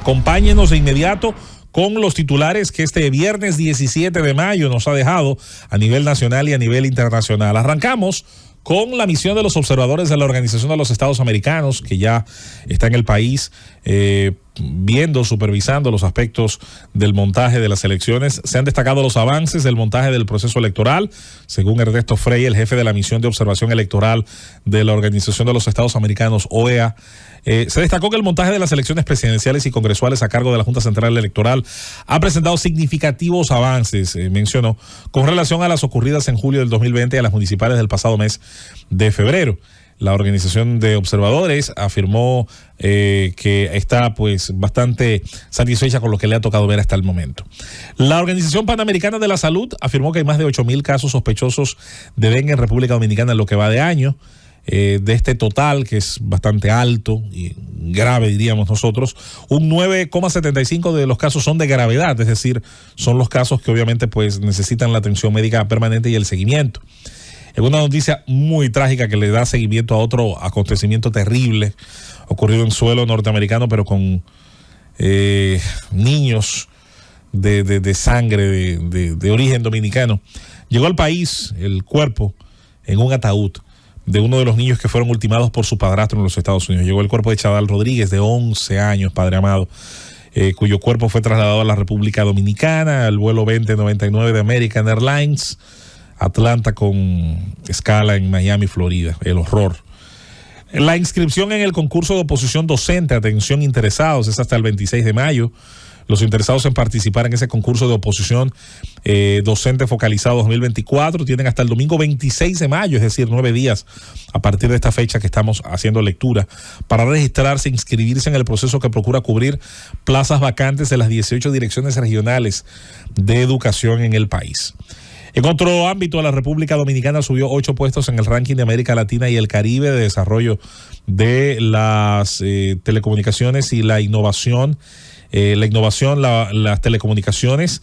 Acompáñenos de inmediato con los titulares que este viernes 17 de mayo nos ha dejado a nivel nacional y a nivel internacional. Arrancamos con la misión de los observadores de la Organización de los Estados Americanos, que ya está en el país viendo, supervisando los aspectos del montaje de las elecciones. Se han destacado los avances del montaje del proceso electoral, según Ernesto Frey, el jefe de la misión de observación electoral de la Organización de los Estados Americanos, OEA. Se destacó que el montaje de las elecciones presidenciales y congresuales a cargo de la Junta Central Electoral ha presentado significativos avances, mencionó, con relación a las ocurridas en julio del 2020 y a las municipales del pasado mes de febrero. La organización de observadores afirmó que está pues bastante satisfecha con lo que le ha tocado ver hasta el momento. La Organización Panamericana de la Salud afirmó que hay más de 8,000 casos sospechosos de dengue en República Dominicana en lo que va de año. De este total, que es bastante alto y grave, diríamos nosotros, un 9,75 de los casos son de gravedad, es decir, son los casos que obviamente pues necesitan la atención médica permanente y el seguimiento. Es una noticia muy trágica que le da seguimiento a otro acontecimiento terrible ocurrido en suelo norteamericano, pero con niños de sangre, de origen dominicano. Llegó al país el cuerpo en un ataúd de uno de los niños que fueron ultimados por su padrastro en los Estados Unidos. Llegó el cuerpo de Chadal Rodríguez, de 11 años, padre amado, cuyo cuerpo fue trasladado a la República Dominicana, al vuelo 2099 de American Airlines, Atlanta con escala en Miami, Florida. El horror. La inscripción en el concurso de oposición docente, atención interesados, es hasta el 26 de mayo. Los interesados en participar en ese concurso de oposición docente focalizado 2024 tienen hasta el domingo 26 de mayo, es decir, 9 días a partir de esta fecha que estamos haciendo lectura, para registrarse e inscribirse en el proceso que procura cubrir plazas vacantes de las 18 direcciones regionales de educación en el país. En otro ámbito, la República Dominicana subió 8 puestos en el ranking de América Latina y el Caribe de desarrollo de las telecomunicaciones y la innovación. Las telecomunicaciones,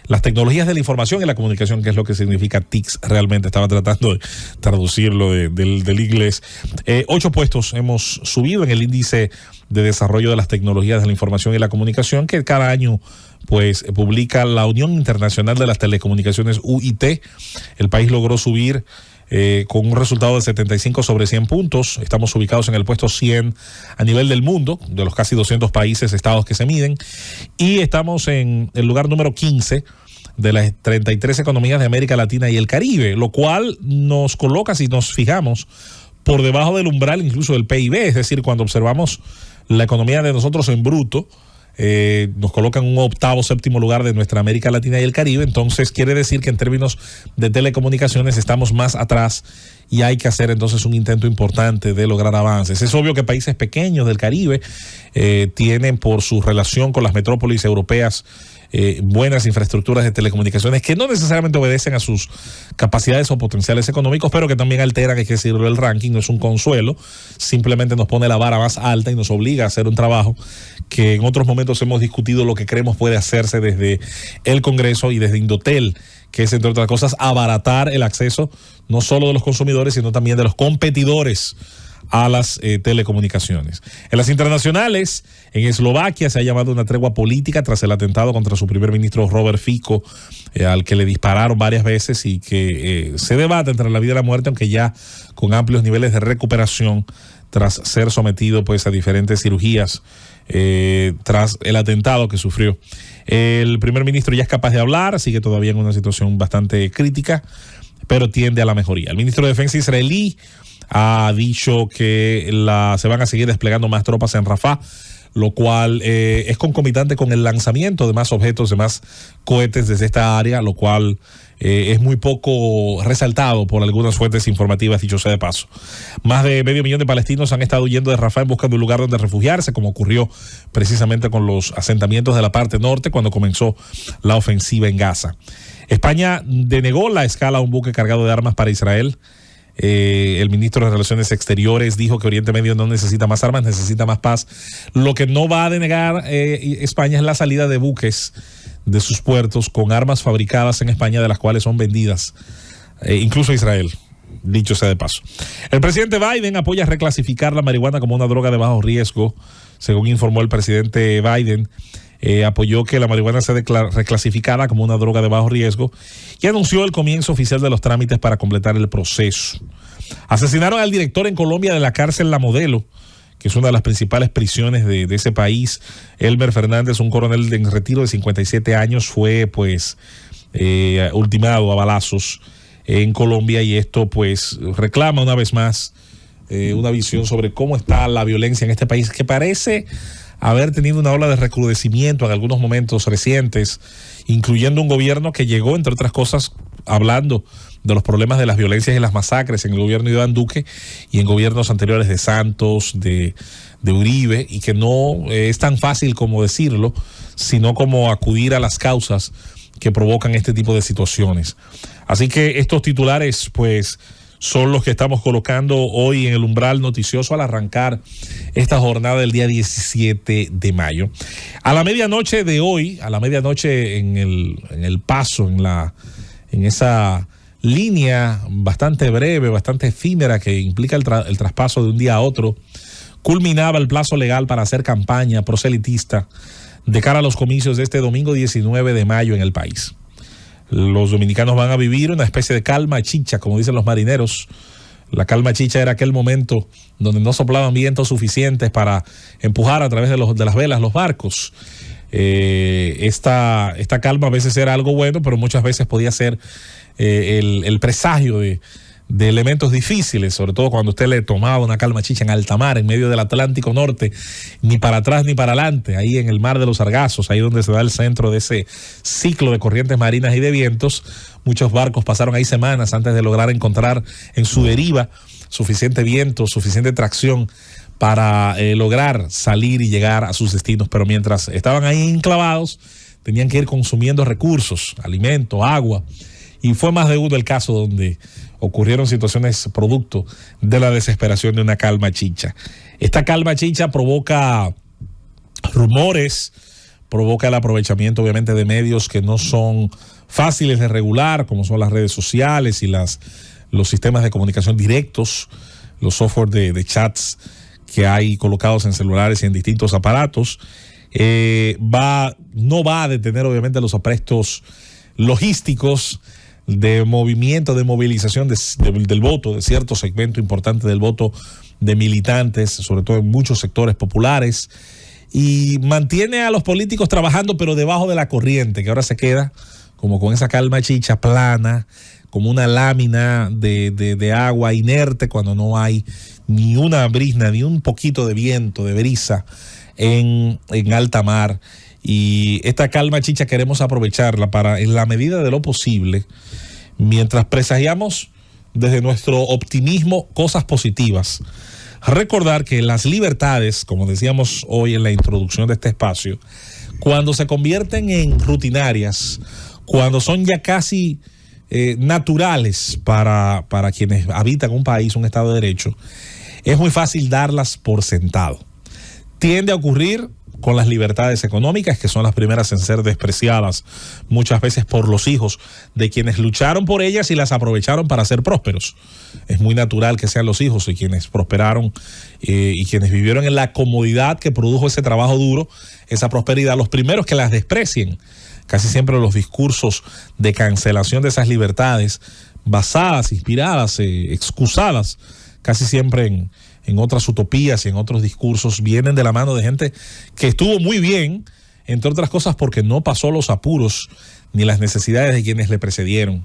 las tecnologías de la información y la comunicación, que es lo que significa TICS realmente. Estaba tratando de traducirlo del inglés. 8 puestos hemos subido en el índice de desarrollo de las tecnologías de la información y la comunicación, que cada año pues publica la Unión Internacional de las Telecomunicaciones, UIT. El país logró subir con un resultado de 75 sobre 100 puntos. Estamos ubicados en el puesto 100 a nivel del mundo, de los casi 200 países, estados que se miden, y estamos en el lugar número 15 de las 33 economías de América Latina y el Caribe, lo cual nos coloca, si nos fijamos, por debajo del umbral incluso del PIB, es decir, cuando observamos la economía de nosotros en bruto, nos colocan un octavo, séptimo lugar de nuestra América Latina y el Caribe. Entonces quiere decir que en términos de telecomunicaciones estamos más atrás y hay que hacer entonces un intento importante de lograr avances. Es obvio que países pequeños del Caribe tienen, por su relación con las metrópolis europeas, buenas infraestructuras de telecomunicaciones que no necesariamente obedecen a sus capacidades o potenciales económicos, pero que también alteran, hay que decirlo, el ranking. No es un consuelo, simplemente nos pone la vara más alta y nos obliga a hacer un trabajo que en otros momentos hemos discutido lo que creemos puede hacerse desde el Congreso y desde Indotel, que es, entre otras cosas, abaratar el acceso no solo de los consumidores, sino también de los competidores a las telecomunicaciones. En las internacionales, en Eslovaquia se ha llamado una tregua política tras el atentado contra su primer ministro Robert Fico, al que le dispararon varias veces, y que se debate entre la vida y la muerte, aunque ya con amplios niveles de recuperación tras ser sometido pues a diferentes cirugías tras el atentado que sufrió. El primer ministro ya es capaz de hablar, sigue todavía en una situación bastante crítica, pero tiende a la mejoría. El ministro de Defensa israelí ha dicho que se van a seguir desplegando más tropas en Rafah, lo cual es concomitante con el lanzamiento de más objetos, de más cohetes desde esta área, lo cual es muy poco resaltado por algunas fuentes informativas, dicho sea de paso. Más de 500,000 de palestinos han estado huyendo de Rafah en busca de un lugar donde refugiarse, como ocurrió precisamente con los asentamientos de la parte norte cuando comenzó la ofensiva en Gaza. España denegó la escala a un buque cargado de armas para Israel. El ministro de Relaciones Exteriores dijo que Oriente Medio no necesita más armas, necesita más paz. Lo que no va a denegar España es la salida de buques de sus puertos con armas fabricadas en España, de las cuales son vendidas incluso a Israel. dicho sea de paso. El presidente Biden apoya reclasificar la marihuana como una droga de bajo riesgo, según informó el presidente Biden. Apoyó que la marihuana sea reclasificada como una droga de bajo riesgo y anunció el comienzo oficial de los trámites para completar el proceso. Asesinaron al director en Colombia de la cárcel La Modelo, que es una de las principales prisiones de ese país. Elmer Fernández, un coronel en retiro de 57 años, fue pues ultimado a balazos en Colombia, y esto pues reclama una vez más una visión sobre cómo está la violencia en este país, que parece haber tenido una ola de recrudecimiento en algunos momentos recientes, incluyendo un gobierno que llegó, entre otras cosas, hablando de los problemas de las violencias y las masacres en el gobierno de Iván Duque y en gobiernos anteriores de Santos, de Uribe, y que no es tan fácil como decirlo, sino como acudir a las causas que provocan este tipo de situaciones. Así que estos titulares, pues, son los que estamos colocando hoy en el umbral noticioso al arrancar esta jornada del día 17 de mayo. A la medianoche de hoy, a la medianoche en el paso, en esa línea bastante breve, bastante efímera que implica el traspaso de un día a otro, culminaba el plazo legal para hacer campaña proselitista de cara a los comicios de este domingo 19 de mayo en el país. Los dominicanos van a vivir una especie de calma chicha, como dicen los marineros. La calma chicha era aquel momento donde no soplaban vientos suficientes para empujar a través de las velas los barcos. Esta calma a veces era algo bueno, pero muchas veces podía ser el presagio de elementos difíciles, sobre todo cuando usted le tomaba una calma chicha en alta mar, en medio del Atlántico Norte, ni para atrás ni para adelante, ahí en el mar de los Sargazos, ahí donde se da el centro de ese ciclo de corrientes marinas y de vientos. Muchos barcos pasaron ahí semanas antes de lograr encontrar en su deriva suficiente viento, suficiente tracción para lograr salir y llegar a sus destinos, pero mientras estaban ahí enclavados, tenían que ir consumiendo recursos, alimento, agua, y fue más de uno el caso donde ocurrieron situaciones producto de la desesperación de una calma chicha. Esta calma chicha provoca rumores, provoca el aprovechamiento obviamente de medios que no son fáciles de regular, como son las redes sociales y los sistemas de comunicación directos, los software de chats que hay colocados en celulares y en distintos aparatos. No va a detener obviamente los aprestos logísticos de movimiento, de movilización del voto, de cierto segmento importante del voto de militantes, sobre todo en muchos sectores populares, y mantiene a los políticos trabajando pero debajo de la corriente, que ahora se queda como con esa calma chicha plana, como una lámina de agua inerte cuando no hay ni una brizna, ni un poquito de viento, de brisa en alta mar. Y esta calma chicha queremos aprovecharla para, en la medida de lo posible, mientras presagiamos desde nuestro optimismo cosas positivas, recordar que las libertades, como decíamos hoy en la introducción de este espacio, cuando se convierten en rutinarias, cuando son ya casi naturales para quienes habitan un país, un Estado de Derecho, es muy fácil darlas por sentado. Tiende a ocurrir con las libertades económicas, que son las primeras en ser despreciadas muchas veces por los hijos de quienes lucharon por ellas y las aprovecharon para ser prósperos. Es muy natural que sean los hijos y quienes prosperaron y quienes vivieron en la comodidad que produjo ese trabajo duro, esa prosperidad, los primeros que las desprecien. Casi siempre los discursos de cancelación de esas libertades, basadas, inspiradas, excusadas, casi siempre en otras utopías y en otros discursos, vienen de la mano de gente que estuvo muy bien, entre otras cosas porque no pasó los apuros ni las necesidades de quienes le precedieron.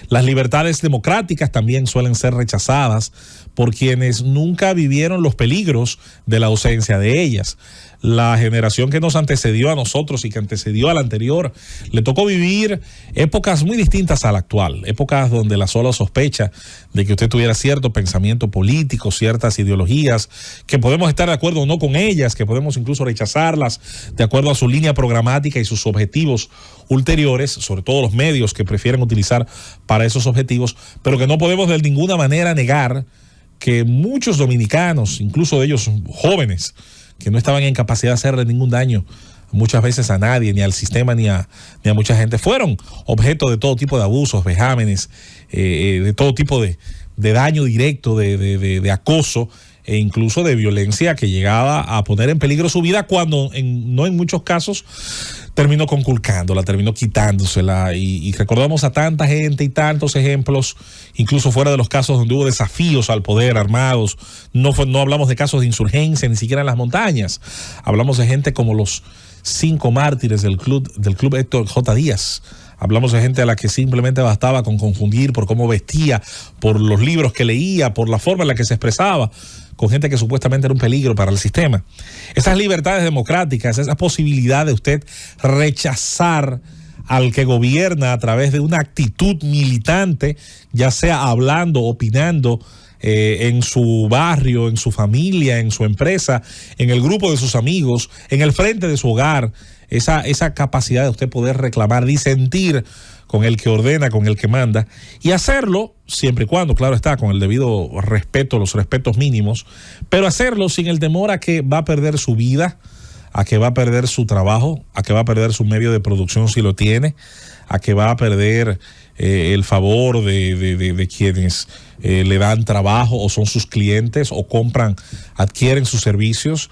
Las libertades democráticas también suelen ser rechazadas por quienes nunca vivieron los peligros de la ausencia de ellas. La generación que nos antecedió a nosotros y que antecedió a la anterior, le tocó vivir épocas muy distintas a la actual, épocas donde la sola sospecha de que usted tuviera cierto pensamiento político, ciertas ideologías, que podemos estar de acuerdo o no con ellas, que podemos incluso rechazarlas de acuerdo a su línea programática y sus objetivos ulteriores, sobre todo los medios que prefieren utilizar para esos objetivos, pero que no podemos de ninguna manera negar que muchos dominicanos, incluso de ellos jóvenes, que no estaban en capacidad de hacerle ningún daño muchas veces a nadie, ni al sistema, ni a mucha gente, fueron objeto de todo tipo de abusos, vejámenes, de todo tipo de daño directo, de acoso e incluso de violencia que llegaba a poner en peligro su vida cuando no en muchos casos terminó conculcándola, terminó quitándosela y recordamos a tanta gente y tantos ejemplos, incluso fuera de los casos donde hubo desafíos al poder armados. No hablamos de casos de insurgencia ni siquiera en las montañas, hablamos de gente como los 5 mártires del club Héctor J. Díaz. Hablamos de gente a la que simplemente bastaba con confundir por cómo vestía, por los libros que leía, por la forma en la que se expresaba, con gente que supuestamente era un peligro para el sistema. Esas libertades democráticas, esa posibilidad de usted rechazar al que gobierna a través de una actitud militante, ya sea hablando, opinando, en su barrio, en su familia, en su empresa, en el grupo de sus amigos, en el frente de su hogar, esa capacidad de usted poder reclamar, disentir con el que ordena, con el que manda, y hacerlo siempre y cuando, claro está, con el debido respeto, los respetos mínimos, pero hacerlo sin el temor a que va a perder su vida, a que va a perder su trabajo, a que va a perder su medio de producción si lo tiene, a que va a perder el favor de quienes le dan trabajo o son sus clientes o adquieren sus servicios.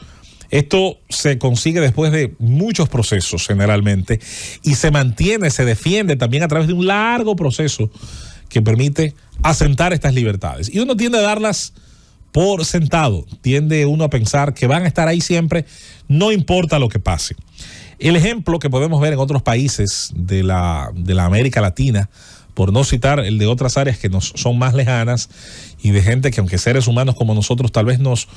Esto se consigue después de muchos procesos generalmente y se mantiene, se defiende también a través de un largo proceso que permite asentar estas libertades. Y uno tiende a darlas por sentado, tiende uno a pensar que van a estar ahí siempre, no importa lo que pase. El ejemplo que podemos ver en otros países de la América Latina, por no citar el de otras áreas que nos son más lejanas y de gente que aunque seres humanos como nosotros tal vez nos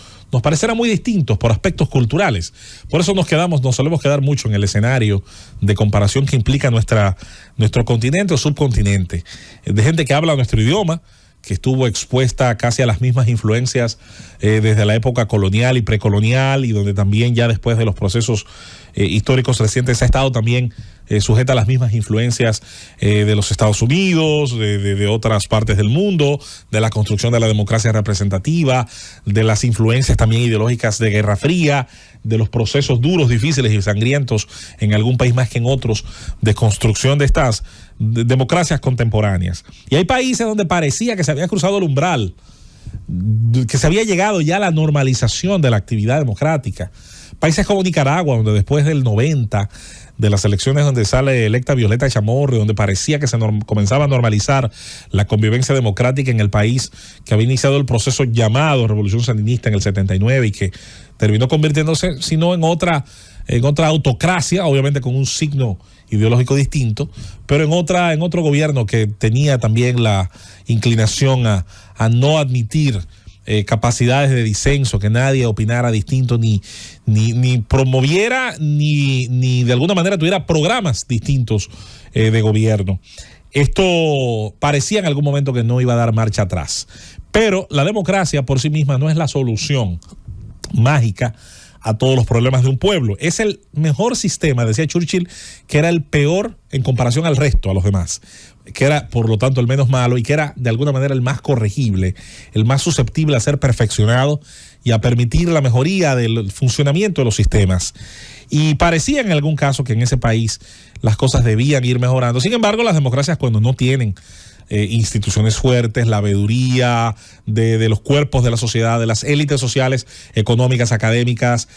parecerán muy distintos por aspectos culturales. Por eso nos solemos quedar mucho en el escenario de comparación que implica nuestro continente o subcontinente, de gente que habla nuestro idioma, que estuvo expuesta casi a las mismas influencias desde la época colonial y precolonial, y donde también ya después de los procesos históricos recientes ha estado también sujeta a las mismas influencias de los Estados Unidos, de otras partes del mundo, de la construcción de la democracia representativa, de las influencias también ideológicas de Guerra Fría, de los procesos duros, difíciles y sangrientos en algún país más que en otros de construcción de estas democracias contemporáneas. Y hay países donde parecía que se había cruzado el umbral, que se había llegado ya a la normalización de la actividad democrática. Países como Nicaragua, donde después del 90, de las elecciones donde sale electa Violeta Chamorro, donde parecía que se comenzaba a normalizar la convivencia democrática en el país, que había iniciado el proceso llamado Revolución Sandinista en el 79 y que terminó convirtiéndose, si no en otra autocracia, obviamente con un signo ideológico distinto, pero en otro gobierno que tenía también la inclinación a no admitir capacidades de disenso, que nadie opinara distinto, ni promoviera, ni de alguna manera tuviera programas distintos de gobierno. Esto parecía en algún momento que no iba a dar marcha atrás. Pero la democracia por sí misma no es la solución mágica a todos los problemas de un pueblo. Es el mejor sistema, decía Churchill, que era el peor en comparación al resto, a los demás, que era por lo tanto el menos malo y que era de alguna manera el más corregible, el más susceptible a ser perfeccionado y a permitir la mejoría del funcionamiento de los sistemas. Y parecía en algún caso que en ese país las cosas debían ir mejorando. Sin embargo, las democracias, cuando no tienen instituciones fuertes, la veeduría de los cuerpos de la sociedad, de las élites sociales, económicas, académicas,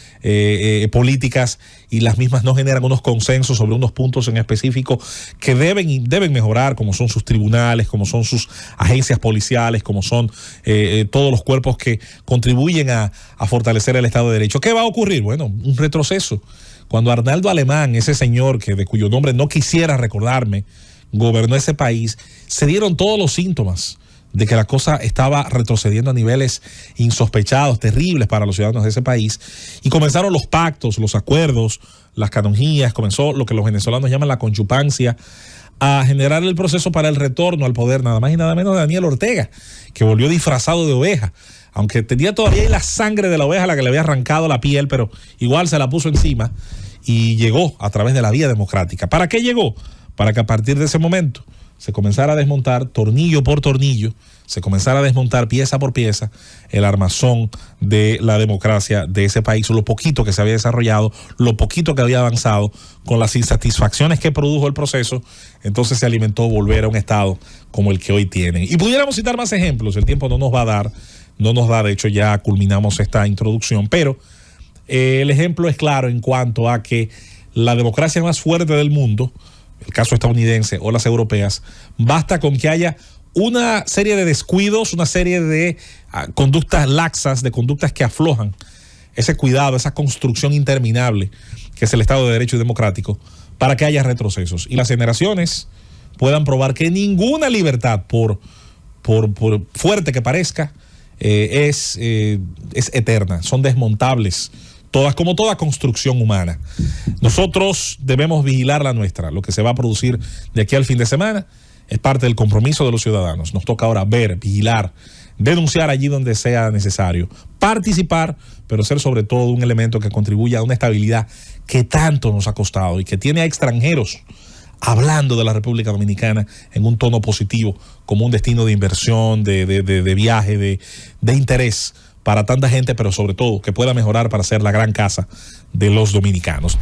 políticas, y las mismas no generan unos consensos sobre unos puntos en específico que deben mejorar, como son sus tribunales, como son sus agencias policiales, como son todos los cuerpos que contribuyen a fortalecer el Estado de Derecho. ¿Qué va a ocurrir? Bueno, un retroceso. Cuando Arnaldo Alemán, ese señor de cuyo nombre no quisiera recordarme, gobernó ese país, se dieron todos los síntomas de que la cosa estaba retrocediendo a niveles insospechados, terribles para los ciudadanos de ese país, y comenzaron los pactos, los acuerdos, las canonjías, comenzó lo que los venezolanos llaman la conchupancia, a generar el proceso para el retorno al poder, nada más y nada menos de Daniel Ortega, que volvió disfrazado de oveja, aunque tenía todavía la sangre de la oveja a la que le había arrancado la piel, pero igual se la puso encima y llegó a través de la vía democrática. ¿Para qué llegó? Para que a partir de ese momento se comenzara a desmontar tornillo por tornillo, se comenzara a desmontar pieza por pieza el armazón de la democracia de ese país, lo poquito que se había desarrollado, lo poquito que había avanzado, con las insatisfacciones que produjo el proceso. Entonces se alimentó volver a un estado como el que hoy tienen. Y pudiéramos citar más ejemplos, el tiempo no nos va a dar, no nos da, de hecho ya culminamos esta introducción, pero el ejemplo es claro en cuanto a que la democracia más fuerte del mundo, el caso estadounidense o las europeas, basta con que haya una serie de descuidos, una serie de conductas laxas, de conductas que aflojan ese cuidado, esa construcción interminable que es el Estado de Derecho y democrático, para que haya retrocesos y las generaciones puedan probar que ninguna libertad, por fuerte que parezca, es eterna, son desmontables todas, como toda construcción humana. Nosotros debemos vigilar la nuestra. Lo que se va a producir de aquí al fin de semana es parte del compromiso de los ciudadanos. Nos toca ahora ver, vigilar, denunciar allí donde sea necesario, participar, pero ser sobre todo un elemento que contribuya a una estabilidad que tanto nos ha costado y que tiene a extranjeros hablando de la República Dominicana en un tono positivo, como un destino de inversión, de viaje, de interés para tanta gente, pero sobre todo que pueda mejorar para ser la gran casa de los dominicanos.